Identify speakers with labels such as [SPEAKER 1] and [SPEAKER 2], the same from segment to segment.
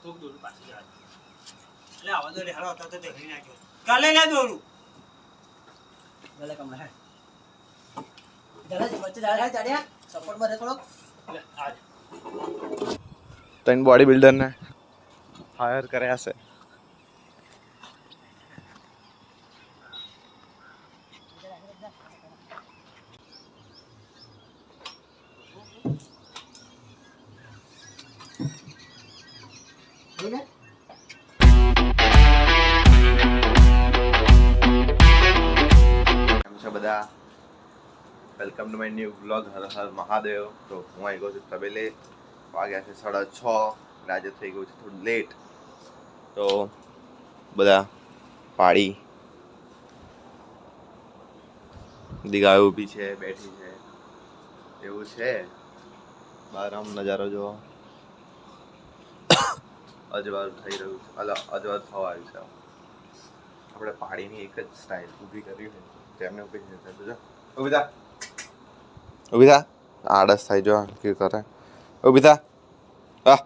[SPEAKER 1] કોક દોરું પાછી જાય એટલે આવા તો હાલો હતા તો દેખી નાખ્યો કાલે ના દોરું ભલે કમલા હે જરા વચ્ચે જાય ચાડ્યા સપોર્ટ માં થોડો એટલે આજ
[SPEAKER 2] ત્રણ બોડી બિલ્ડર ને હાયર કર્યા છે. બધા welcome to my new vlog. હર હર મહાદેવ. તો હું આવી ગયો છું તબેલે. વાગ્યા છે 6:30. આજે થઈ ગયું છે થોડું લેટ. તો બધા પાડી બધી ગાયો ઊભી છે, બેઠી છે, એવું છે. બહાર આમ નજારો જો અજવાળું થઈ રહ્યું છે, અજવાળું થવા આવ્યું છે. આપણે પાડીની એક જ સ્ટાઇલ ઊભી કરી છે, તેમને ઊભી છે. ઊભી થા આળસ થાય જો કે કરે. ઊભી થા. હા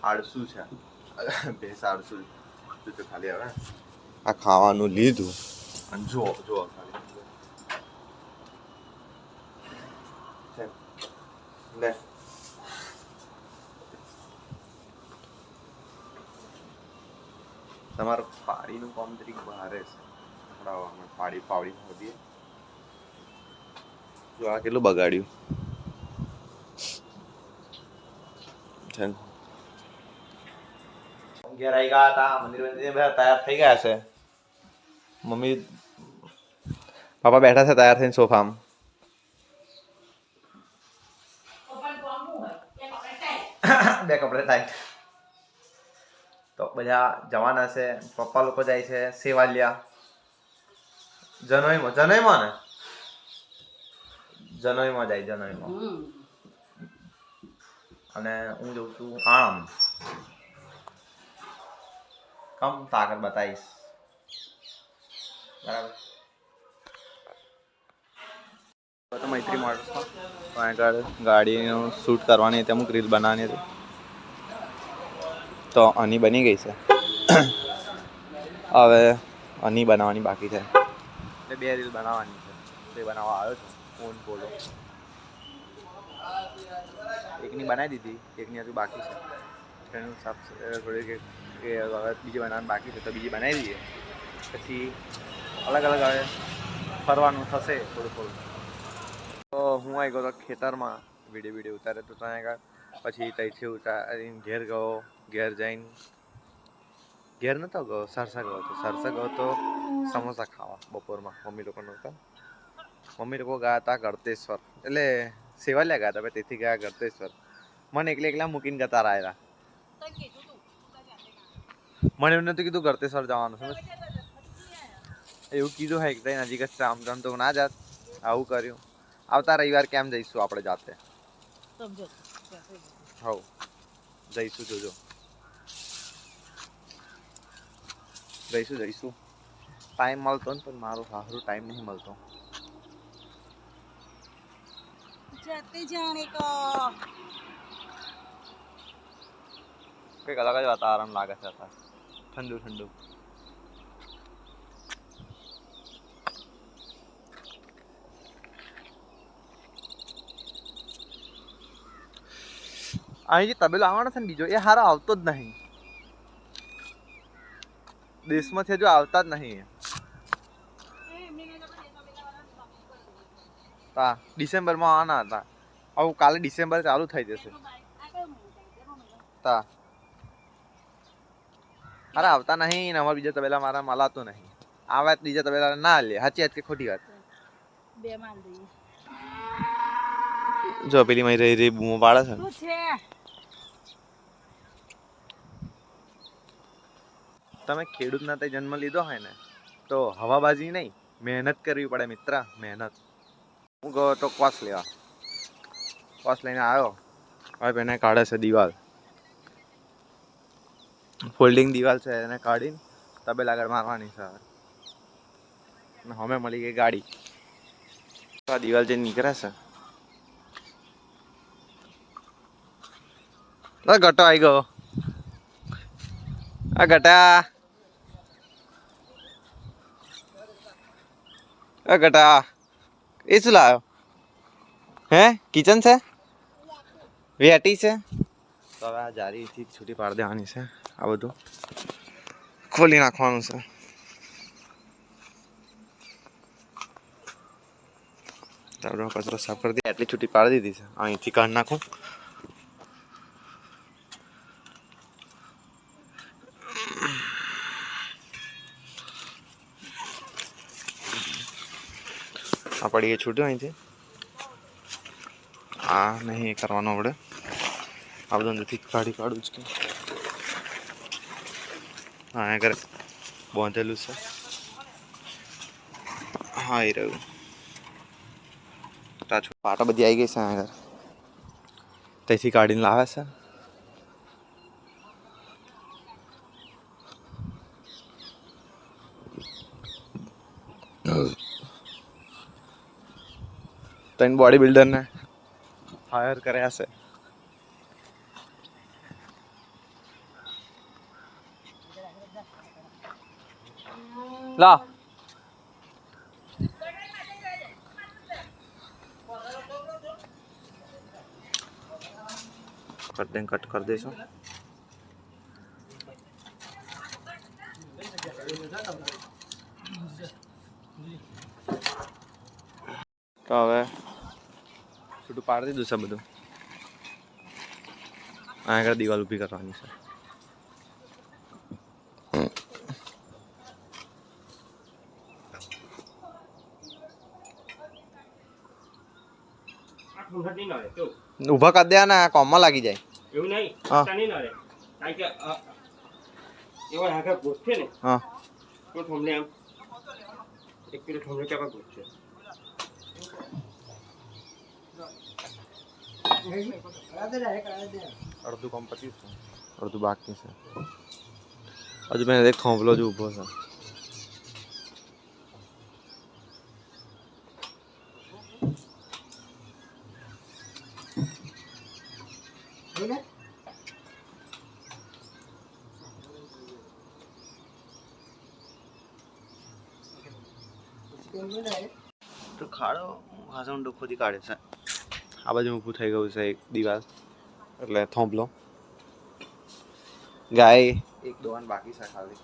[SPEAKER 2] આળસુ છે ભેંસ, આળસુ તો ખાલી હવે આ ખાવાનું લીધું અને જો ખાલી લે તમારું પાડીનું કામ તરીકે બહારે છે. પાડી પાવડી ખોદીએ. જો આ કેટલું બગાડ્યું છે. ઘેર આવી ગયા હતા, મંદિર તૈયાર થઈ ગયા છે. મમ્મી પાપા બેઠા છે તૈયાર થઈને સોફામાં. બે કપડે ટાઈટ. તો બધા જવાના છે. પપ્પા લોકો જાય છે સેવાલિયા જનોઈમાં ને જનોઈમાં જાય જનોઈમાં. અને હું જઉં છું આણંદ. કમ તાકાત બતાવીશ બરાબર. તો મૈત્રી મોટર્સમાં આગળ ગાડીનું શૂટ કરવાની હતી, અમુક રીલ બનાવવાની હતી. તો આની બની ગઈ છે. હવે આની બનાવવાની બાકી છે. એટલે 2 રીલ બનાવવાની છે. તે બનાવવા આવ્યો છું. ફોન બોલો એકની બનાવી દીધી, એકની હજુ બાકી છે. એનું થોડી કે હવે બીજી બનાવવાની બાકી છે, તો બીજી બનાવી દઈએ. પછી અલગ અલગ હવે ફરવાનું થશે થોડું. તો હું આવી ગયો ખેતરમાં વિડીયો ઉતારે તો ત્યાં આગળ. પછી ત્યાંથી ઉતારીને ઘેર ગયો. ઘેર જઈને ઘેર નતો ગયો, સરસા ગયો તો સમોસા ખાવા બપોરમાં. મમ્મી લોકો નહોતા. મમ્મી લોકો ગયા હતા ગળતેશ્વર, એટલે સેવાલિયા ગયા હતા, તેથી ગયા ગળતેશ્વર. મને એકલા મૂકીને જતા રહ્યા. મને એવું નતું કીધું ગળતેશ્વર જવાનું છે. એવું કીધું હે કે નજીક જ આમ તો ના જાત. આવું કર્યું. આવતા રવિવાર કેમ જઈશું આપણે જાતે. હવ જઈશું, જોજો જઈશું. ટાઈમ મળતો ને પણ મારો સારું ટાઈમ નહીં મળતો. કંઈક અલગ જ વાતાવરણ લાગે છે અત્યારે. ઠંડુ. અહીં જે તબેલો આવવાનો છે ને બીજો, એ હારો આવતો જ નહીં. દેશમાંથી હજુ આવતા જ નહીં. હા, ડિસેમ્બરમાં આવવાના હતા. હવે કાલે ડિસેમ્બર ચાલુ થઈ જશે. તા અરે આવતા નહીં ને અમારા બીજા તબેલા મારા મલાતો નહીં. આ વાત બીજા તબેલા ના લે. સાચી વાત કે ખોટી વાત? જો પેલી મારી રહી બૂમો પાડે છે. તમે ખેડૂતના તે જન્મ લીધો હોય ને તો હવાબાજી નહીં, મહેનત કરવી પડે મિત્ર, મહેનત. હું ગયો તો ક્વાસ લેવા. ક્વાસ લઈને આવ્યો. હવે એને કાઢે છે દિવાલ, ફોલ્ડિંગ દિવાલ છે, એને કાઢીને તબેલા આગળ મારવાની છે. હવે મળી ગઈ ગાડી. આ દિવાલ જે નીકળે છે ગટો આવી ગયો. આ ગટા ગટા એ શું લાવ્યો? હે કિચન છે? વેટી છે? તો હવે આ જારીથી છૂટી પાડી દેવાની છે. આ બધું ખોલી નાખવાનું છે. કચરો સાફ કરી દે. એટલી છૂટી પાડી દીધી છે. અહીંથી કાઢી નાખું. આ પડી એ છૂટ્યો અહીંથી. આ નહીં કરવાનો આપણે. આ બધું અંદરથી કાઢી કાઢું જ કે હા આગળ બાંધેલું છે. હા એ રહ્યું. પાટા બધી આવી ગઈ છે આગળ. ત્યાંથી કાઢીને લાવે છે. ત્રણ બોડી બિલ્ડરને હાયર કર્યા છે. લા કટ કરી દઈશું. તો હવે છૂટું પાડી દીધું છે બધું. આગળ દિવાલ ઊભી કરવાની છે. ઊભા કરી દે ને કોમમાં લાગી જાય.
[SPEAKER 3] એવું નહીં
[SPEAKER 2] હા
[SPEAKER 3] નહીં નડે કારણ કે એવો આગળ ગોઠવે ને
[SPEAKER 2] હા
[SPEAKER 3] તો તમને એમ એક કિલો ઠોમલે ચાપા ગોઠવે.
[SPEAKER 2] અડધું કામ પતી છે, અડધું બાકી છે. હજુ મેં એક થોંભલો જ ઊભો છે. તો ખાડો હાસણ ડોખોથી કાઢે છે. આ બાજુ ઊભું થઈ ગયું છે એક દિવાલ એટલે થોંભલો. ગાય એક દોવાન બાકી છે ખાલી.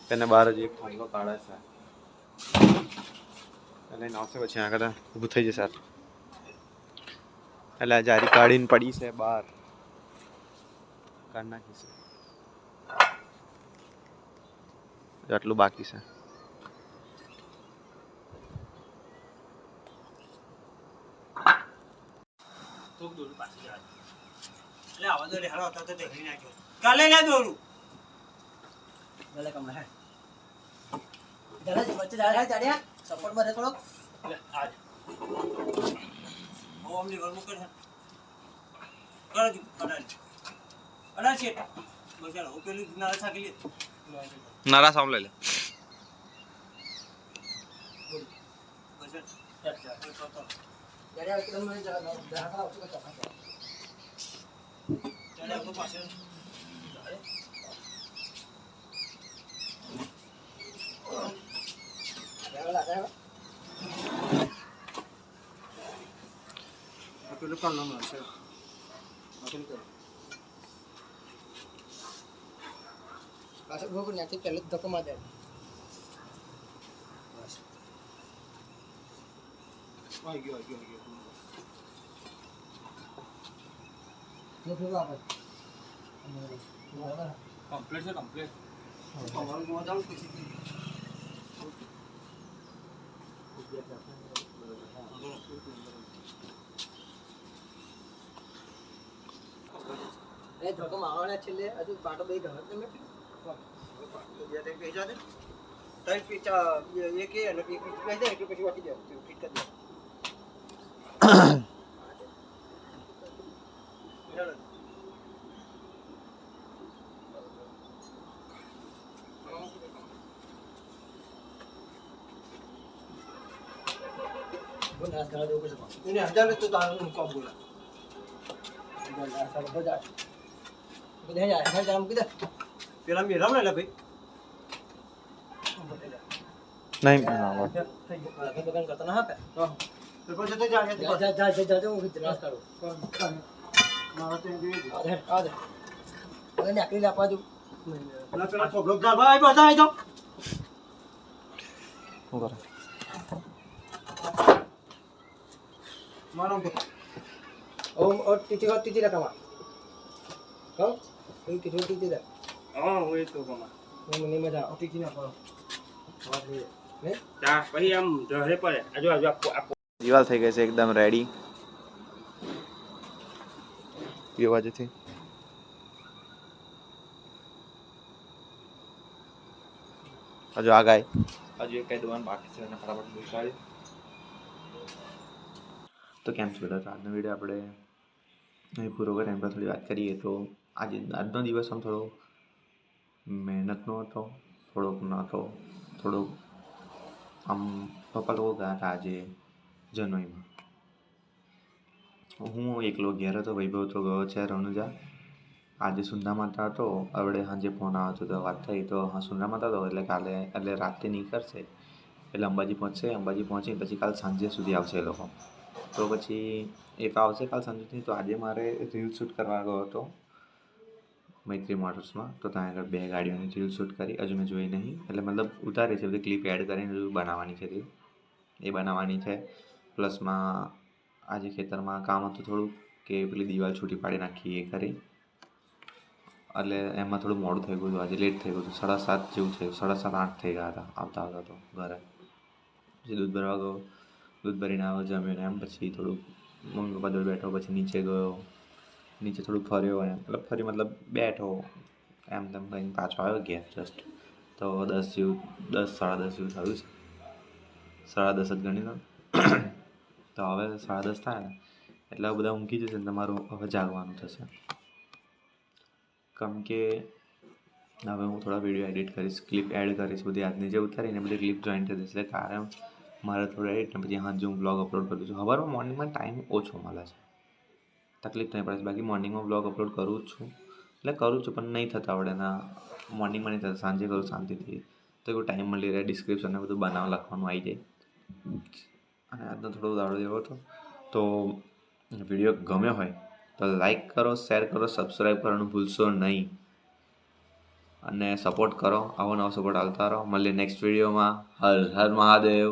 [SPEAKER 2] તેને બહાર જ એક થોંભલો કાઢે છે અને નાશે પછી આગળ ઊભું થઈ જશે. એટલે આ જારી કાઢીને પડી છે બહાર. કાઢી નાખી છે. આટલું બાકી છે.
[SPEAKER 1] કાલે ના દોરું વચ્ચે ચાડ્યા સપોર્ટ માં થોડોક
[SPEAKER 2] નારા સામ લઈ લે.
[SPEAKER 1] પહેલે ધક્કો માર દે.
[SPEAKER 3] કમ્પ્લીટ છે કમ્પ્લીટ.
[SPEAKER 1] ધક્કો મારવાના છેલ્લે હજુ પાટો બે ઘર તમે બોલ આ ગાળ દેવું પડશે
[SPEAKER 4] એને હજાર તો તારું કોમ બોલા
[SPEAKER 1] આ સાલો બજાર બધા જા જામ કીધા
[SPEAKER 4] પેલા મેરામ ને લે ભાઈ
[SPEAKER 2] નહીં હા બસ.
[SPEAKER 1] થઈ ગયું બગન કરતા ના આપે તો
[SPEAKER 4] તો પછી તો જાડે
[SPEAKER 1] જા હું વિચાર કરું
[SPEAKER 4] મારા તો એમ જોઈએ
[SPEAKER 1] આ દે અને આકરી લાપા દઉં
[SPEAKER 4] પેલા છોકરો જાળ ભાઈ બધા આવી જાઓ
[SPEAKER 2] શું કરે
[SPEAKER 4] મારો તો
[SPEAKER 1] ઓ ટીચી રકમા કહો એ ટીચી દે
[SPEAKER 3] હા હોય તો કમા
[SPEAKER 1] મને મજા ટીચી ના પડો ને
[SPEAKER 3] ચા પછી આમ ઢળે પડે આજુ આપો
[SPEAKER 2] દિવાલ થઈ ગઈ છે એકદમ રેડી એ બાજુથી હજુ આ ગાય હજુ એક કઈ દોવાનું બાકી છે અને ફટાફટ બેસાડી તો કેમ છે બધા આજનો વિડીયો આપણે અહીં પૂરો કરીએ એમ પર થોડી વાત કરીએ તો આજનો દિવસ આમ થોડો મહેનતનો હતો થોડોક નહોતો થોડોક આમ પપ્પા લોકો ગયા હતા આજે જનોઈમાં હું એકલો ઘેર હતો વૈભવ તો ગયો છે રણુજા આજે સુંદા માતા હતો હવે સાંજે ફોન આવ્યો હતો તો વાત થઈ તો હા સુંદા માતા હતો એટલે રાતે નીકળશે એટલે અંબાજી પહોંચશે અંબાજી પહોંચીને પછી કાલ સાંજે સુધી આવશે એ લોકો તો પછી એ તો આવશે કાલ સાંજેથી તો આજે મારે રીલ શૂટ કરવા ગયો હતો મૈત્રી મોટર્સમાં તો ત્યાં આગળ 2 ગાડીઓની રીલ શૂટ કરી હજુ મેં જોઈ નહીં એટલે મતલબ ઉતારી છે બધી ક્લિપ એડ કરીને હજુ બનાવવાની છે રીલ એ બનાવવાની છે પ્લસમાં આજે ખેતરમાં કામ હતું થોડું કે પેલી દિવાલ છૂટી પાડી નાખી એ કરી એટલે એમાં થોડું મોડું થઈ ગયું હતું આજે લેટ થઈ ગયું હતું 7:30 જેવું થયું 7:30 8 થઈ ગયા હતા આવતા તો ઘરે પછી દૂધ ભરવા ગયો દૂધ ભરીને આવ્યો જમ્યો ને એમ પછી થોડુંક મમ્મી પપ્પા જોડે બેઠો પછી નીચે ગયો નીચે થોડુંક ફર્યો એમ મતલબ બેઠો એમ તેમ કરીને પાછો આવ્યો ઘેર જસ્ટ તો 10 જેવું 10 10:30 જેવું થયું છે 10:30 જ ગણી લો તો હવે 10:30 થાય ને એટલે બધા ઊંઘી જશે ને તમારું હવે જાગવાનું થશે કેમ કે હવે હું થોડા વિડીયો એડિટ કરીશ ક્લિપ એડ કરીશ બધી આજની જે ઉતારીને બધી ક્લિપ જોઈન કરી દઈશ એટલે કારણ મારે થોડું એડિટ ને પછી હાંજે હું બ્લોગ અપલોડ કરું છું સવારમાં મોર્નિંગમાં ટાઈમ ઓછો મળે છે તકલીફ નહીં પડે બાકી મોર્નિંગમાં બ્લોગ અપલોડ કરું જ છું એટલે કરું છું પણ નહીં થતા આવડે ના મોર્નિંગમાં નહીં થતા સાંજે કરું શાંતિથી તો એવું ટાઈમ મળી રહે ડિસ્ક્રિપ્શન ને બધું બનાવવા લખવાનું આવી જાય અને આજનો થોડો દાડો એવો હતો તો વિડીયો ગમ્યો હોય તો લાઈક કરો શેર કરો સબસ્ક્રાઈબ કરવાનું ભૂલશો નહીં અને સપોર્ટ કરો આવો નવો સપોર્ટ આવતા રહો મળીએ નેક્સ્ટ વિડીયોમાં હર હર મહાદેવ